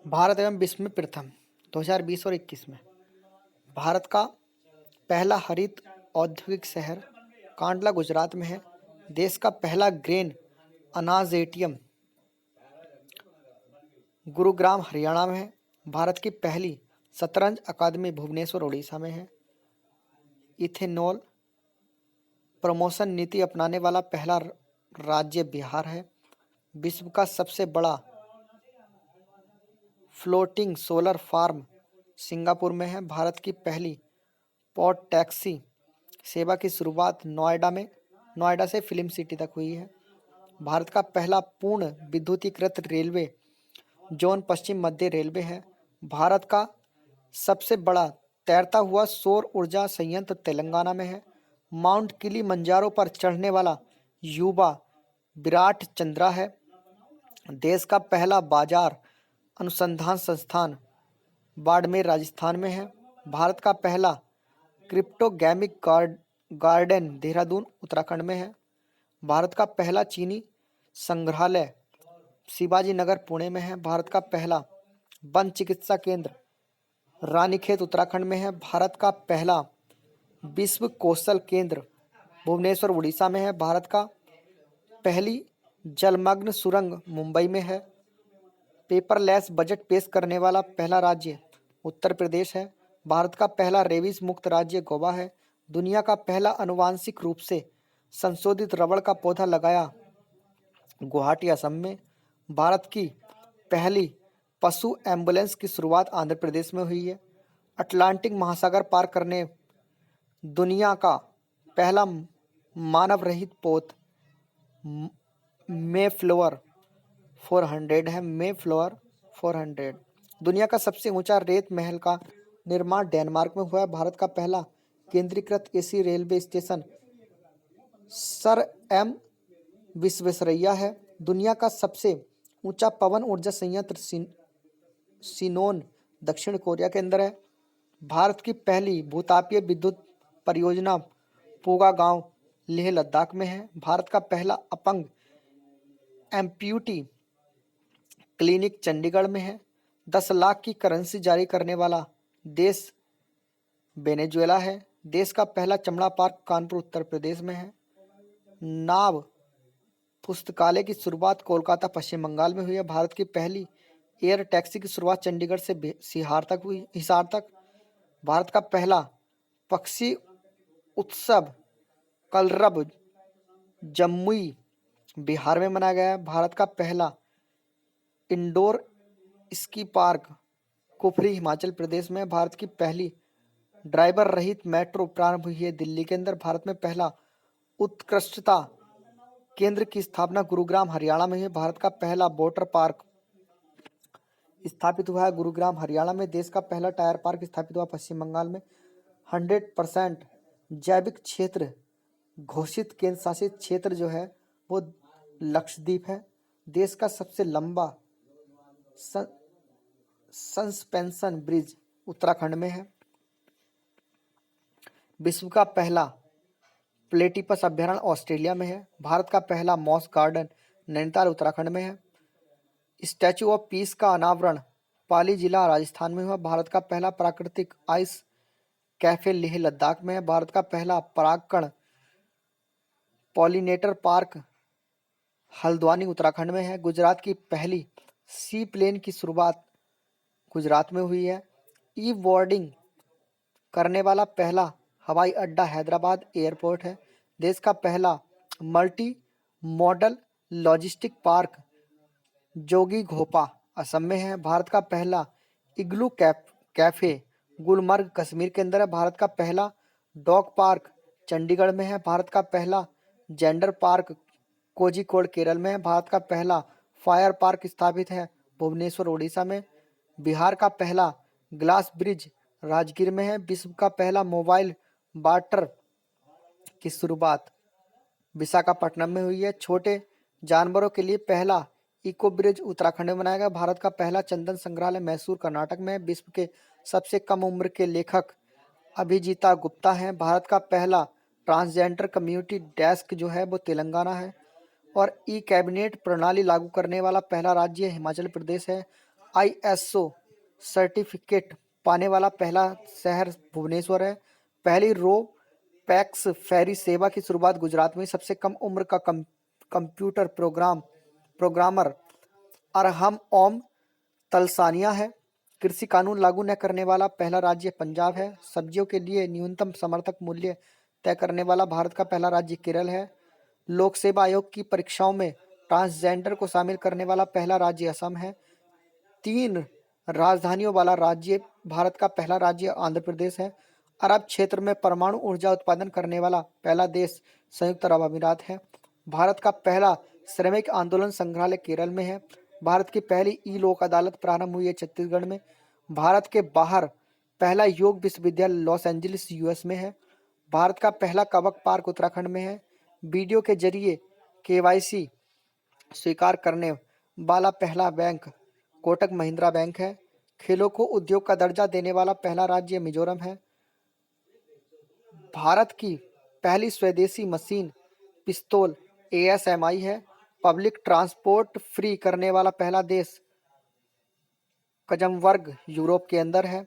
भारत एवं विश्व में प्रथम 2020 और 21 में भारत का पहला हरित औद्योगिक शहर कांडला गुजरात में है। देश का पहला ग्रेन अनाज एटीएम गुरुग्राम हरियाणा में है। भारत की पहली शतरंज अकादमी भुवनेश्वर उड़ीसा में है। इथेनॉल प्रमोशन नीति अपनाने वाला पहला राज्य बिहार है। विश्व का सबसे बड़ा फ्लोटिंग सोलर फार्म सिंगापुर में है। भारत की पहली पॉड टैक्सी सेवा की शुरुआत नोएडा से फिल्म सिटी तक हुई है। भारत का पहला पूर्ण विद्युतीकृत रेलवे जोन पश्चिम मध्य रेलवे है। भारत का सबसे बड़ा तैरता हुआ सौर ऊर्जा संयंत्र तेलंगाना में है। माउंट किलिमंजारो पर चढ़ने वाला युवा विराट चंद्रा है। देश का पहला बाजार अनुसंधान संस्थान बाड़मेर राजस्थान में है। भारत का पहला क्रिप्टोगैमिक गार्डन देहरादून उत्तराखंड में है। भारत का पहला चीनी संग्रहालय शिवाजी नगर पुणे में है। भारत का पहला वन चिकित्सा केंद्र रानीखेत उत्तराखंड में है। भारत का पहला विश्व कौशल केंद्र भुवनेश्वर उड़ीसा में है। भारत का पहली जलमग्न सुरंग मुंबई में है। पेपरलेस बजट पेश करने वाला पहला राज्य उत्तर प्रदेश है। भारत का पहला रेबीज मुक्त राज्य गोवा है। दुनिया का पहला आनुवांशिक रूप से संशोधित रबड़ का पौधा लगाया गुवाहाटी असम में। भारत की पहली पशु एम्बुलेंस की शुरुआत आंध्र प्रदेश में हुई है। अटलांटिक महासागर पार करने दुनिया का पहला मानव रहित पोत मेफ्लोअर 400 है। मेफ्लोअर 400 दुनिया का सबसे ऊंचा रेत महल का निर्माण डेनमार्क में हुआ है। भारत का पहला केंद्रीकृत AC railway station sir M Visvesvaraya है। दुनिया का सबसे ऊंचा पवन ऊर्जा संयंत्र सिनोन दक्षिण कोरिया के अंदर है। भारत की पहली भूतापीय विद्युत परियोजना पूगा गांव लेह लद्दाख में है। भारत का पहला अपंग एम्प्यूटी क्लिनिक चंडीगढ़ में है। 10 लाख की करेंसी जारी करने वाला देश वेनेजुएला है। देश का पहला चमड़ा पार्क कानपुर उत्तर प्रदेश में है। नाव पुस्तकालय की शुरुआत कोलकाता पश्चिम बंगाल में हुई है। भारत की पहली एयर टैक्सी की शुरुआत चंडीगढ़ से हिसार तक। भारत का पहला पक्षी उत्सव कलरब जमुई बिहार में मनाया गया है। भारत का पहला indoor ski park Kufri Himachal Pradesh में। भारत की पहली ड्राइवर रहित मेट्रो प्रारंभ हुई है दिल्ली के अंदर। भारत में पहला उत्कृष्टता केंद्र की स्थापना गुरुग्राम हरियाणा में है। भारत का पहला वाटर पार्क स्थापित हुआ है गुरुग्राम हरियाणा में। देश का पहला टायर पार्क स्थापित हुआ पश्चिम बंगाल में। 100% जैविक क्षेत्र घोषित केंद्र शासित क्षेत्र जो है वो लक्षद्वीप है। देश का सबसे लंबा सस्पेंशन ब्रिज उत्तराखंड में है। विश्व का पहला प्लेटिपस अभ्यारण्य ऑस्ट्रेलिया में है। भारत का पहला मॉस गार्डन नैनीताल उत्तराखंड में है। स्टैचू ऑफ पीस का अनावरण पाली जिला राजस्थान में हुआ। भारत का पहला प्राकृतिक आइस कैफे लेह लद्दाख में है। भारत का पहला परागकण पॉलिनेटर पार्क हल्द्वानी उत्तराखंड में है। गुजरात की पहली सी प्लेन की शुरुआत गुजरात में हुई है। ई बोर्डिंग करने वाला पहला हवाई अड्डा हैदराबाद एयरपोर्ट है। देश का पहला मल्टी मॉडल लॉजिस्टिक पार्क जोगी घोपा असम में है। भारत का पहला इग्लू कैफे गुलमर्ग कश्मीर के अंदर है। भारत का पहला डॉग पार्क चंडीगढ़ में है। भारत का पहला जेंडर पार्क कोझिकोड केरल में है। भारत का पहला फायर पार्क स्थापित है भुवनेश्वर उड़ीसा में। बिहार का पहला ग्लास ब्रिज राजगीर में है। विश्व का पहला मोबाइल वाटर की शुरुआत विशाखापट्टनम में हुई है। छोटे जानवरों के लिए पहला इको ब्रिज उत्तराखंड में बनाया गया। भारत का पहला चंदन संग्रहालय मैसूर कर्नाटक में है। विश्व के सबसे कम उम्र के लेखक अभिजीता गुप्ता हैं। भारत का पहला ट्रांसजेंडर कम्युनिटी डेस्क जो है वो तेलंगाना है। और ई कैबिनेट प्रणाली लागू करने वाला पहला राज्य हिमाचल प्रदेश है। ISO सर्टिफिकेट पाने वाला पहला शहर भुवनेश्वर है। पहली रो पैक्स फेरी सेवा की शुरुआत गुजरात में। सबसे कम उम्र का कंप्यूटर प्रोग्रामर अरहम ओम तलसानिया है। कृषि कानून लागू न करने वाला पहला राज्य पंजाब है। सब्जियों के लिए न्यूनतम समर्थक मूल्य तय करने वाला भारत का पहला राज्य केरल है। लोक सेवा आयोग की परीक्षाओं में ट्रांसजेंडर को शामिल करने वाला पहला राज्य असम है। 3 राजधानियों वाला राज्य भारत का पहला राज्य आंध्र प्रदेश है। अरब क्षेत्र में परमाणु ऊर्जा उत्पादन करने वाला पहला देश संयुक्त अरब अमीरात है। भारत का पहला श्रमिक आंदोलन संग्रहालय केरल में है। भारत की पहली ई लोक अदालत प्रारंभ हुई है छत्तीसगढ़ में। भारत के बाहर पहला योग विश्वविद्यालय लॉस एंजलिस यूएस में है। भारत का पहला कवक पार्क उत्तराखंड में है। वीडियो के जरिए केवाईसी स्वीकार करने वाला पहला बैंक कोटक महिंद्रा बैंक है। खेलों को उद्योग का दर्जा देने वाला पहला राज्य मिजोरम है। भारत की पहली स्वदेशी मशीन पिस्तौल ASMI है। पब्लिक ट्रांसपोर्ट फ्री करने वाला पहला देश कजमवर्ग यूरोप के अंदर है।